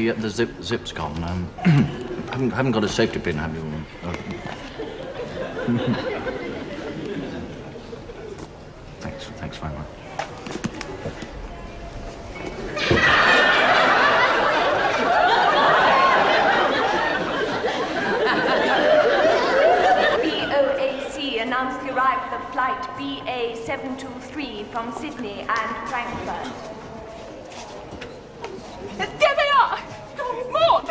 the zip's gone. Haven't got a safety pin, have you? Thanks very much. BOAC announced the arrival of flight BA723 from Sydney and Frankfurt. There they are! Maud!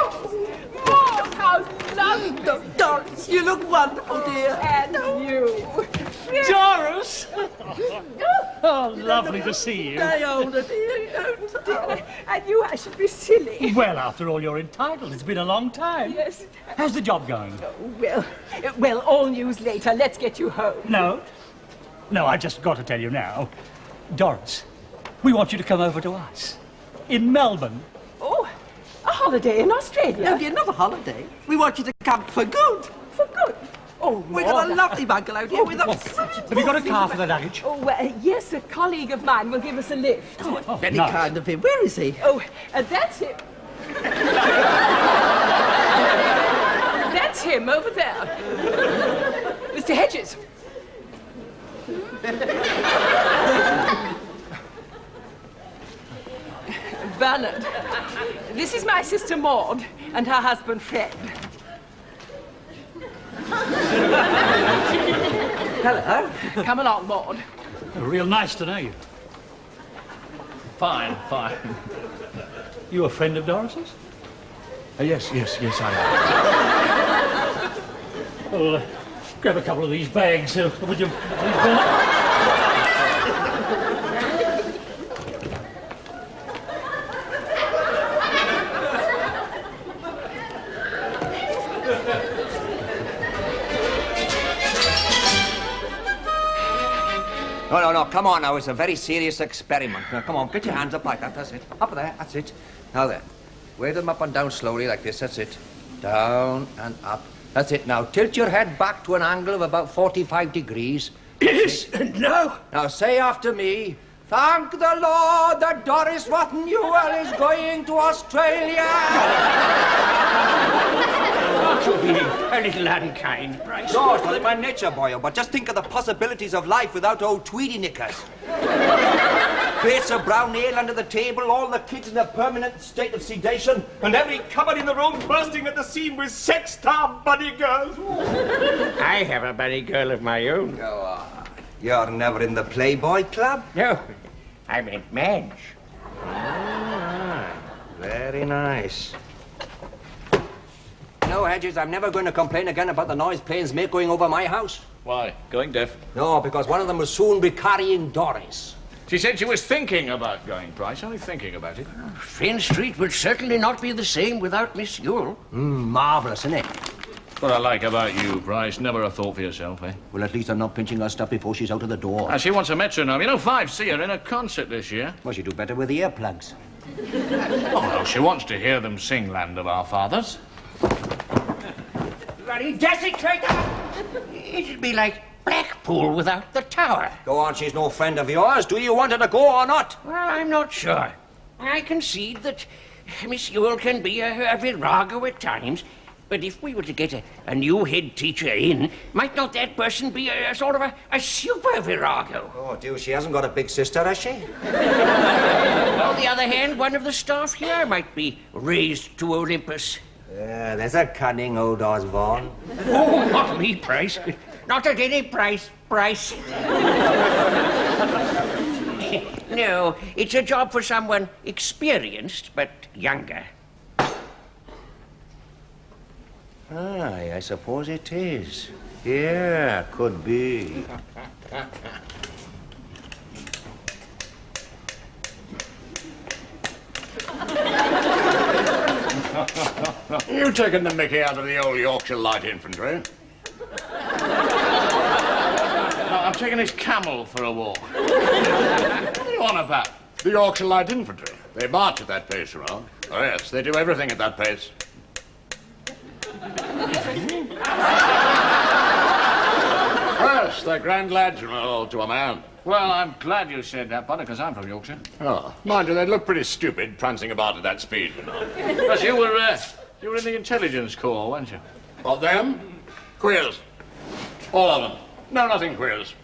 Maud, how lovely! Doris, you look wonderful, dear. And you. Doris! Oh, lovely to see you. Day older, dear. Don't. And you, I should be silly. Well, after all, you're entitled. It's been a long time. Yes. How's the job going? Well, all news later. Let's get you home. No, I just got to tell you now. Doris, we want you to come over to us. In Melbourne. Oh, a holiday in Australia. No, dear, not a holiday. We want you to come for good. For good. Oh, We've got a lovely bungalow here with a... Have you got a car for the luggage? Oh, yes, a colleague of mine will give us a lift. Oh, Very nice. kind of him. Where is he? Oh, that's him. That's him over there. Mr. Hedges. Bernard, this is my sister Maud and her husband Fred. Hello. Come along, Maud. Real nice to know you. Fine. You a friend of Doris's? Yes, I am. Well, grab a couple of these bags, would you? Please, Bernard? No, come on now. It's a very serious experiment. Now, come on, get your hands up like that. That's it. Up there, that's it. Now then, wave them up and down slowly like this. That's it. Down and up. That's it. Now, tilt your head back to an angle of about 45 degrees. Yes, no. Now, say after me. Thank the Lord that Doris Rotten Newell is going to Australia. You're being a little unkind, Bryce. No, it's not in my nature, boyo, but just think of the possibilities of life without old Tweedy knickers. Crates of brown ale under the table, all the kids in a permanent state of sedation, and every cupboard in the room bursting at the seam with sex-starved bunny girls. I have a bunny girl of my own. Go on. You're never in the Playboy Club? No, I meant Madge. Ah, very nice. No, Hedges, I'm never going to complain again about the noise planes make going over my house. Why? Going deaf? No, because one of them will soon be carrying Doris. She said she was thinking about going, Bryce. Only thinking about it. Finn Street will certainly not be the same without Miss Ewell. Marvellous, isn't it? What I like about you, Bryce, never a thought for yourself, eh? Well, at least I'm not pinching her stuff before she's out of the door. And she wants a metronome. You know, Five see her in a concert this year. Well, she'd do better with the earplugs. Oh, no, she wants to hear them sing Land of Our Fathers. Bloody desecrator! It'd be like Blackpool without the tower. Go on, she's no friend of yours. Do you want her to go or not? Well, I'm not sure. I concede that Miss Ewell can be a virago at times, but if we were to get a new head teacher in, might not that person be a sort of a super virago? Oh, dear, she hasn't got a big sister, has she? On the other hand, one of the staff here might be raised to Olympus. Yeah, there's a cunning old Osborne. Oh, not me, Price. Not at any price, Price. No, it's a job for someone experienced, but younger. Aye, I suppose it is. Yeah, could be. You taking the mickey out of the old Yorkshire Light Infantry? No, I'm taking his camel for a walk. What are you on about? The Yorkshire Light Infantry. They march at that pace around. Oh, yes, they do everything at that pace. Yes, they're grand lads, you know, to a man. Well, I'm glad you said that, Potter, because I'm from Yorkshire. Oh, mind you, they'd look pretty stupid prancing about at that speed, you know. Because you were in the intelligence corps, weren't you? Of them? Queers. All of them. No, nothing queers.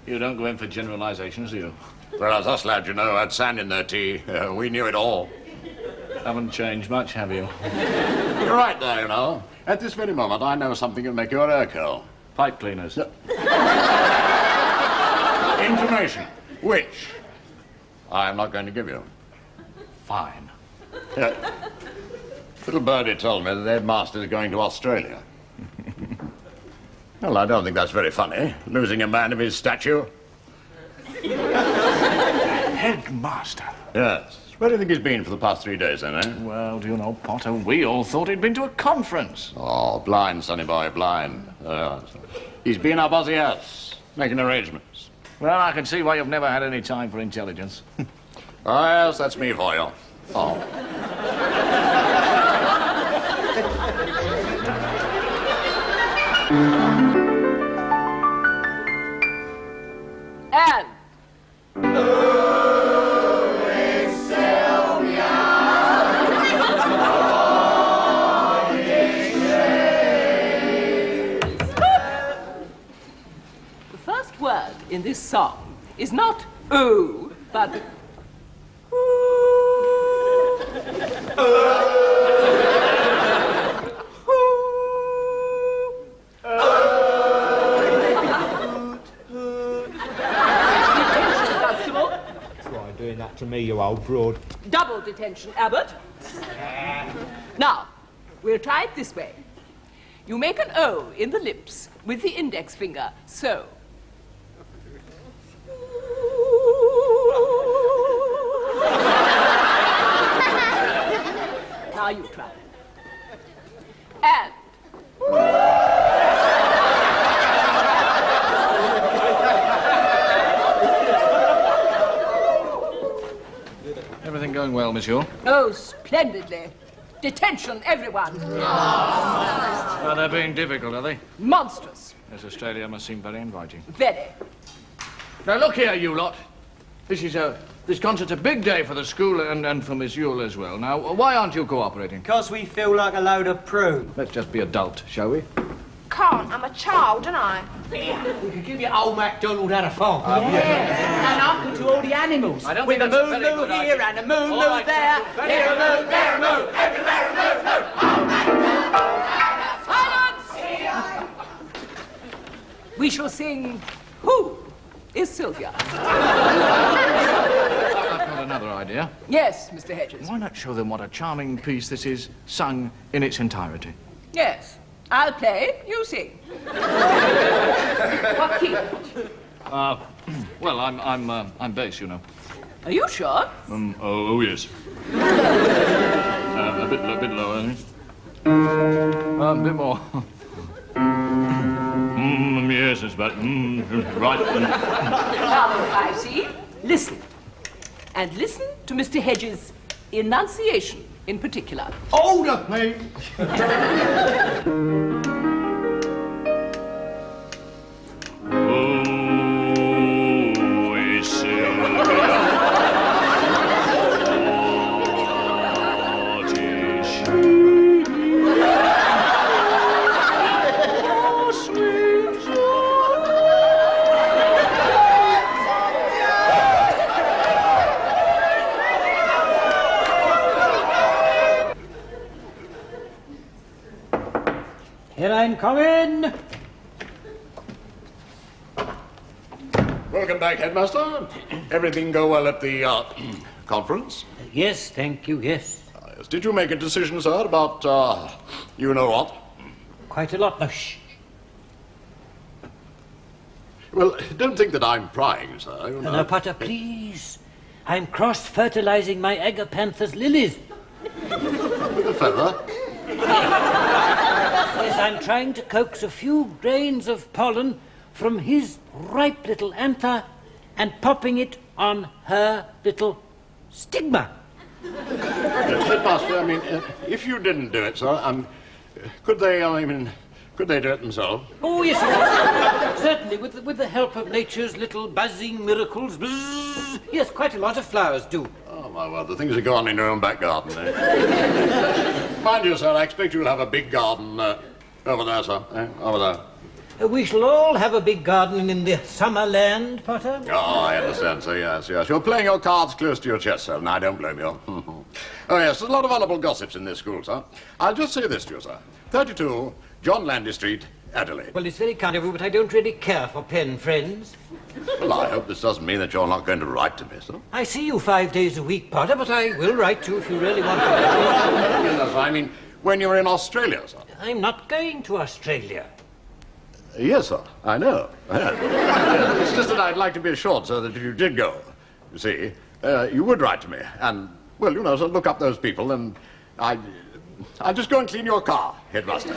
You don't go in for generalizations, do you? Whereas us lads, you know, had sand in their tea. We knew it all. Haven't changed much, have you? You're right there, you know. At this very moment, I know something that'll make your hair curl. Pipe cleaners. Information, which I am not going to give you. Fine. Little birdie told me that their master's going to Australia. Well, I don't think that's very funny, losing a man of his stature. Headmaster? Yes. Where do you think he's been for the past 3 days, then, eh? Well, do you know, Potter, we all thought he'd been to a conference. Oh, blind, sonny boy, blind. He's been up Aussie House, making arrangements. Well, I can see why you've never had any time for intelligence. Oh, yes, that's me for you. Oh. And the first word in this song is not ooh, but Doing that to me, you old broad. double detention, Abbott. Now, we'll try it this way. You make an O in the lips with the index finger, so. Now you try. And. Everything going well, monsieur? Oh, splendidly. Detention, everyone. Well, they're being difficult, are they? Monstrous. Yes, Australia must seem very inviting. Very. Now, look here, you lot. This concert's a big day for the school and for Miss Yule as well. Now, why aren't you cooperating? Because we feel like a load of prunes. Let's just be adult, shall we? Can't, I'm a child, and I. We could give you old MacDonald had a farm. And uncle to all the animals. I don't With a think that's a moo very moo good here idea. and a moo moo right, there. very Here a good. moo, there a moo, everywhere a moo moo. Silence! We shall sing Who is Sylvia? I've got another idea. Yes, Mr. Hedges. Why not show them what a charming piece this is, sung in its entirety? Yes. I'll play, you sing. What key? Well, I'm bass, you know. Are you sure? Oh yes. A bit lower, I think. A bit more. Yes, it's about right. Now, I see. Listen. And listen to Mr. Hedges' enunciation in particular. Hold up, mate. Oh, it's Sylvia. What is she? Oh, sweet Here I'm coming. Welcome back, Headmaster. Everything go well at the conference? Yes, thank you, yes. Yes. Did you make a decision, sir, about you know what? Quite a lot. No, shh. Well, don't think that I'm prying, sir. You know. No, Potter, please. I'm cross-fertilizing my Agapanthes lilies. With a feather. Yes, I'm trying to coax a few grains of pollen from his ripe little anther and popping it on her little stigma. Headmaster, I mean, if you didn't do it, sir, could they, Could they do it themselves? Oh, yes, yes. Certainly, with the help of nature's little buzzing miracles. Bzzz. Yes, quite a lot of flowers do. Oh, my word, the things are gone in your own back garden, eh? Mind you, sir, I expect you'll have a big garden over there, sir. Over there. We shall all have a big garden in the summer land, Potter. Oh, I understand, sir, yes, yes. You're playing your cards close to your chest, sir, and I don't blame you. Oh, yes, there's a lot of valuable gossips in this school, sir. I'll just say this to you, sir. 32, John Landy Street, Adelaide. Well, it's very kind of you, but I don't really care for pen friends. Well, I hope this doesn't mean that you're not going to write to me, sir. I see you 5 days a week, Potter, but I will write to you if you really want to. Yes, sir, I mean, when you're in Australia, sir. I'm not going to Australia. Yes, sir, I know. It's just that I'd like to be assured, sir, that if you did go, you see, you would write to me. And, well, you know, so look up those people, and I'll just go and clean your car, headmaster.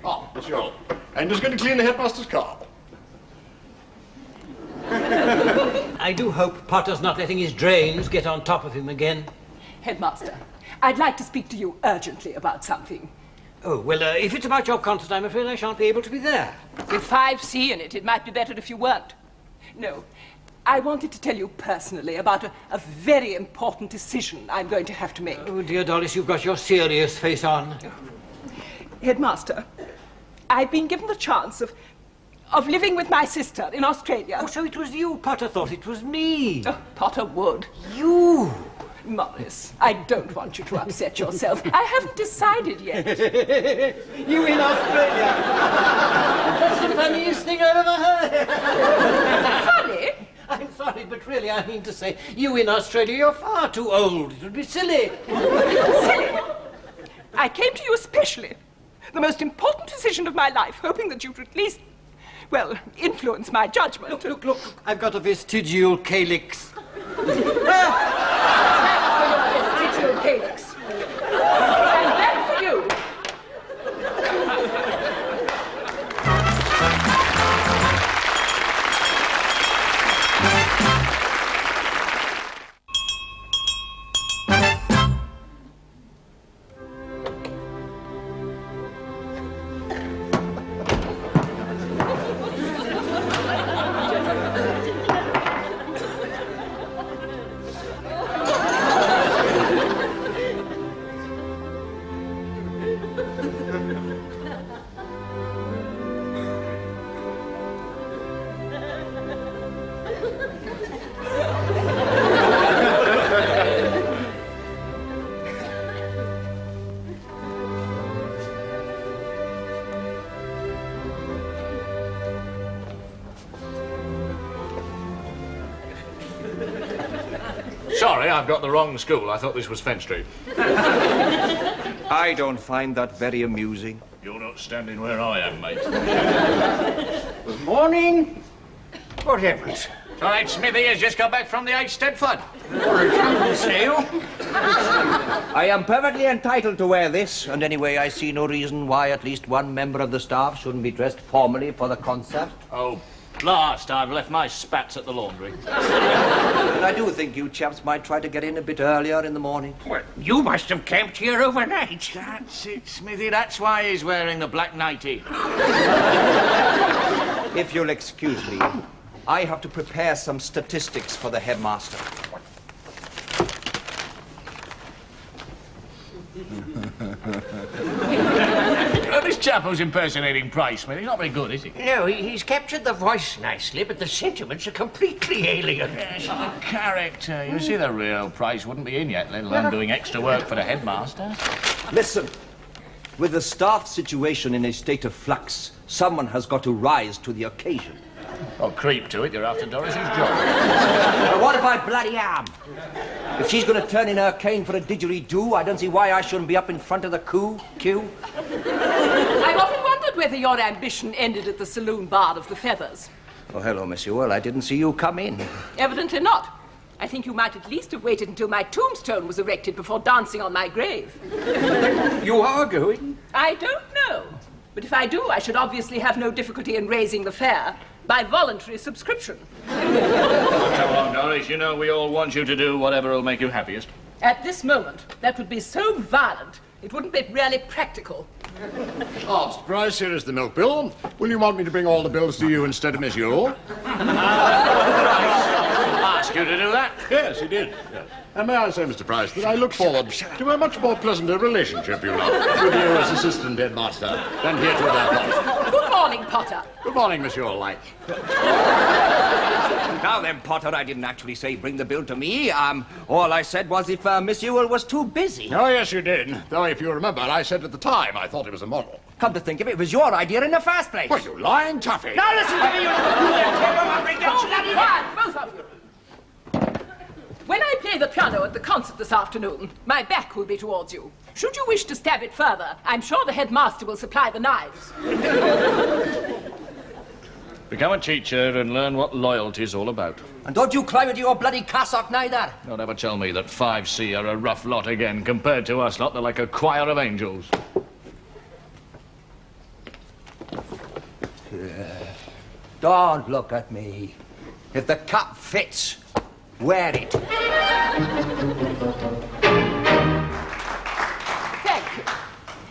Oh, Miss Yule, I'm just going to clean the headmaster's car. I do hope Potter's not letting his drains get on top of him again. Headmaster, I'd like to speak to you urgently about something. Oh, well, if it's about your concert, I'm afraid I shan't be able to be there. With 5C in it, it might be better if you weren't. No, I wanted to tell you personally about a very important decision I'm going to have to make. Oh, dear Doris, you've got your serious face on. Headmaster, I've been given the chance of living with my sister in Australia. Oh, so it was you. Potter thought it was me. Oh, Potter would. You? Morris, I don't want you to upset yourself. I haven't decided yet. You in Australia? That's the funniest thing I've ever heard. Funny? I'm sorry, but really, I mean to say, you in Australia, you're far too old. It would be silly. Silly? I came to you especially. The most important decision of my life, hoping that you'd at least, well, influence my judgment. Look, I've got a vestigial calyx. Vestigial calyx. And that's for you. Sorry, I've got the wrong school. I thought this was Fenn Street. I don't find that very amusing. You're not standing where I am, mate. Good morning. What happens? All right, Smithy has just got back from the Eisteddfod. For a jungle sale? I am perfectly entitled to wear this, and anyway, I see no reason why at least one member of the staff shouldn't be dressed formally for the concert. Oh, blast, I've left my spats at the laundry. And I do think you chaps might try to get in a bit earlier in the morning. Well, you must have camped here overnight. That's it, Smithy. That's why he's wearing the black nightie. If you'll excuse me, I have to prepare some statistics for the headmaster. This chap who's impersonating Price, Smith, he's not very good, is he? No, he's captured the voice nicely, but the sentiments are completely alien. Yes, the character. You see, the real Price wouldn't be in yet, let alone doing extra work for the headmaster. Listen, with the staff situation in a state of flux, someone has got to rise to the occasion. Well, creep to it. You're after Doris's job. Well, what if I bloody am? If she's going to turn in her cane for a didgeridoo, I don't see why I shouldn't be up in front of the queue. I've often wondered whether your ambition ended at the saloon bar of the Feathers. Oh, hello, Miss Ewell. I didn't see you come in. Evidently not. I think you might at least have waited until my tombstone was erected before dancing on my grave. You are going? I don't know. But if I do, I should obviously have no difficulty in raising the fare by voluntary subscription. Come on, Doris. You know we all want you to do whatever will make you happiest. At this moment, that would be so violent, it wouldn't be really practical. Oh, Mr. Price, here is the milk bill. Will you want me to bring all the bills to you instead of Miss Yule? Ask you to do that? Yes, he did. Yes. And may I say, Mr. Price, that I look forward to a much more pleasanter relationship, you know, with you as assistant headmaster than heretofore. Good morning, Potter. Good morning, Miss Yule. Like. Now then, Potter, I didn't actually say bring the bill to me. All I said was if Miss Ewell was too busy. Oh, yes, you did. Though, if you remember, I said at the time I thought it was immoral. Come to think of it, it was your idea in the first place. Well, you lying toffee. Now listen to me, you Quiet, both of you. When I play the piano at the concert this afternoon, my back will be towards you. Should you wish to stab it further, I'm sure the headmaster will supply the knives. Become a teacher and learn what loyalty's all about. And don't you climb into your bloody cassock neither. Don't ever tell me that 5C are a rough lot again. Compared to us lot, they're like a choir of angels. Don't look at me. If the cap fits, wear it. Thank you.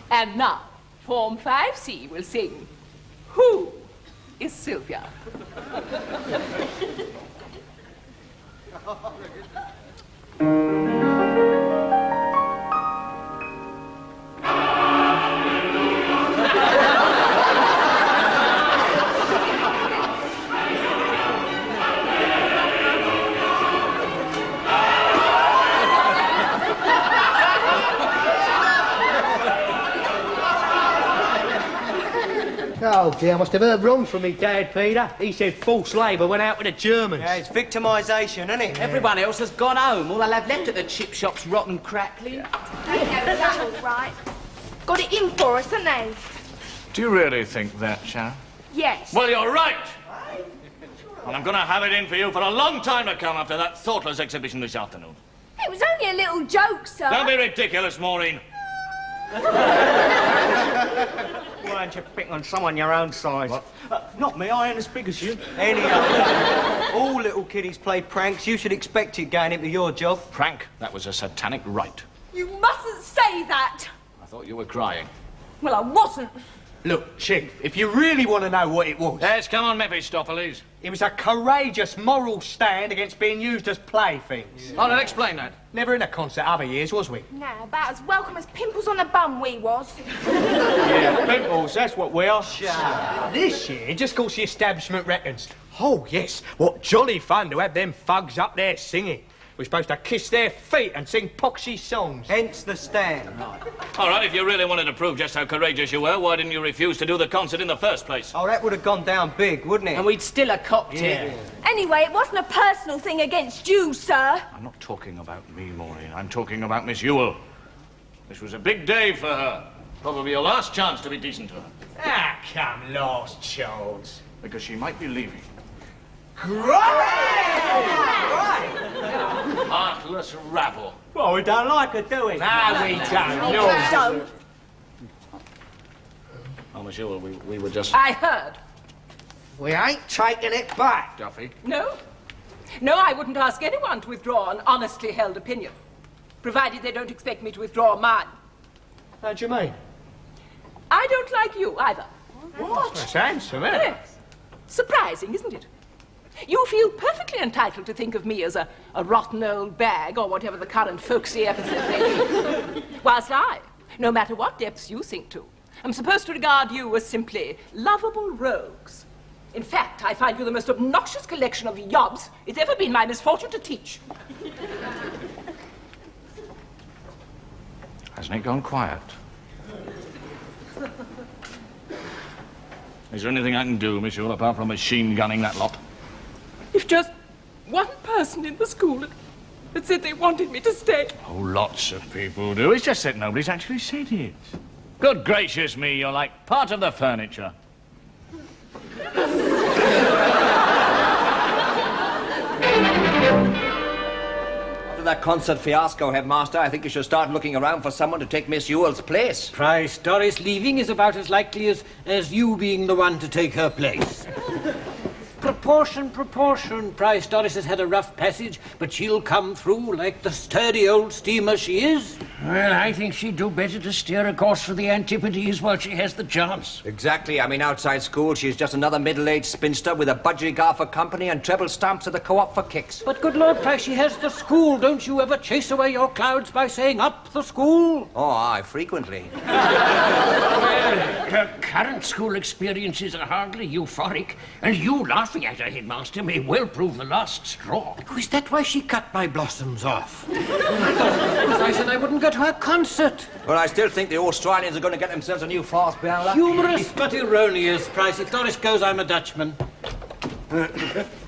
And now, Form 5C will sing, Who is Sylvia? Oh dear, I must have heard wrong from me dad, Peter. He said forced labour went out with the Germans. Yeah, it's victimisation, isn't it? Everyone else has gone home. All they'll have left at the chip shop's rotten crackling. That's all right. Got it in for us, haven't they? Do you really think that, Sharon? Yes. Well, you're right. And I'm going to have it in for you for a long time to come after that thoughtless exhibition this afternoon. It was only a little joke, sir. Don't be ridiculous, Maureen. Why don't you pick on someone your own size? Not me, I ain't as big as you. Anyhow, all little kiddies play pranks. You should expect it going into your job. Prank? That was a satanic rite. You mustn't say that. I thought you were crying. Well, I wasn't. Look, Chief, if you really want to know what it was... Yes, come on, Mephistopheles. It was a courageous moral stand against being used as playthings. Oh, then explain that. Never in a concert other years, was we? No, about as welcome as pimples on a bum we was. Yeah, pimples, that's what we are. This year, just 'cause the establishment reckons. Oh, yes, what jolly fun to have them thugs up there singing. We're supposed to kiss their feet and sing poxy songs. Hence the stand. All right, if you really wanted to prove just how courageous you were, why didn't you refuse to do the concert in the first place? Oh, that would have gone down big, wouldn't it? And we'd still have copped it. Anyway, it wasn't a personal thing against you, sir. I'm not talking about me, Maureen. I'm talking about Miss Ewell. This was a big day for her. Probably your last chance to be decent to her. Ah, come, last chance. Because she might be leaving. Heartless rabble. Well, we don't like her, do we? No, we don't. No. Don't. Oh, Miss Ewell, we were just... I heard. We ain't taking it back. Duffy. No? No, I wouldn't ask anyone to withdraw an honestly held opinion, provided they don't expect me to withdraw mine. How do you mean? I don't like you either. What? That's handsome, isn't it? Yes. Surprising, isn't it? You feel perfectly entitled to think of me as a rotten old bag, or whatever the current folksy epithet may be. Whilst I, no matter what depths you sink to, am supposed to regard you as simply lovable rogues. In fact, I find you the most obnoxious collection of yobs it's ever been my misfortune to teach. Hasn't it gone quiet? Is there anything I can do, Miss Ewell, apart from machine gunning that lot? If just one person in the school had said they wanted me to stay. Oh, lots of people do. It's just that nobody's actually said it. Good gracious me, you're like part of the furniture. After that concert fiasco, Headmaster, I think you should start looking around for someone to take Miss Ewell's place. Price, Doris leaving is about as likely as you being the one to take her place. proportion. Price, Doris has had a rough passage, but she'll come through like the sturdy old steamer she is. Well, I think she'd do better to steer a course for the Antipodes while she has the chance. Exactly. I mean, outside school, she's just another middle-aged spinster with a budgerigar for company and treble stamps at the co-op for kicks. But good Lord, Price, she has the school. Don't you ever chase away your clouds by saying up the school? Oh, aye, frequently. Her current school experiences are hardly euphoric, and you laughing at her, headmaster, may well prove the last straw. Oh, is that why she cut my blossoms off? I said I wouldn't go to her concert. Well, I still think the Australians are going to get themselves a new fast bearer. Humorous but erroneous, Price. If Doris goes, I'm a Dutchman.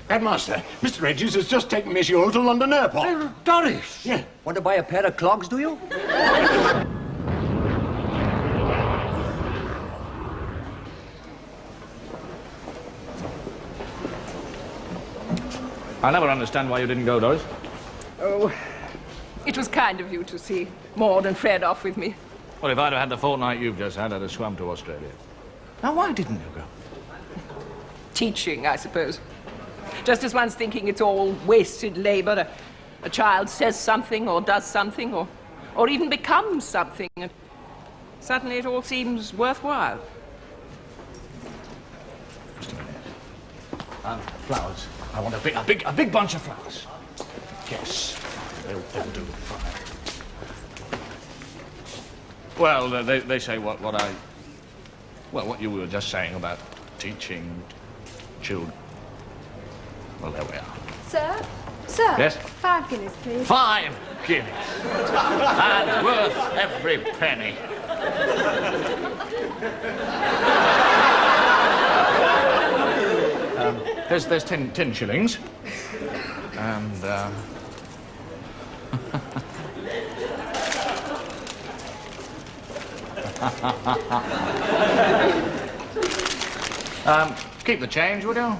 Headmaster, Mr. Edges has just taken Miss Yule to London Airport. Doris! Yeah. Want to buy a pair of clogs, do you? I never understand why you didn't go, Doris. Oh, it was kind of you to see Maud and Fred off with me. Well, if I'd have had the fortnight you've just had, I'd have swum to Australia. Now, why didn't you go? Teaching, I suppose. Just as one's thinking it's all wasted labour, a child says something or does something or even becomes something, and suddenly it all seems worthwhile. Just a minute. Flowers. I want a big bunch of flowers. Yes, they'll do. Fine. Well, they say what you were just saying about teaching children. Well, there we are. Sir? Sir? Yes? 5 guineas, please. 5 guineas. And worth every penny. There's 10 shillings. And, keep the change, would you?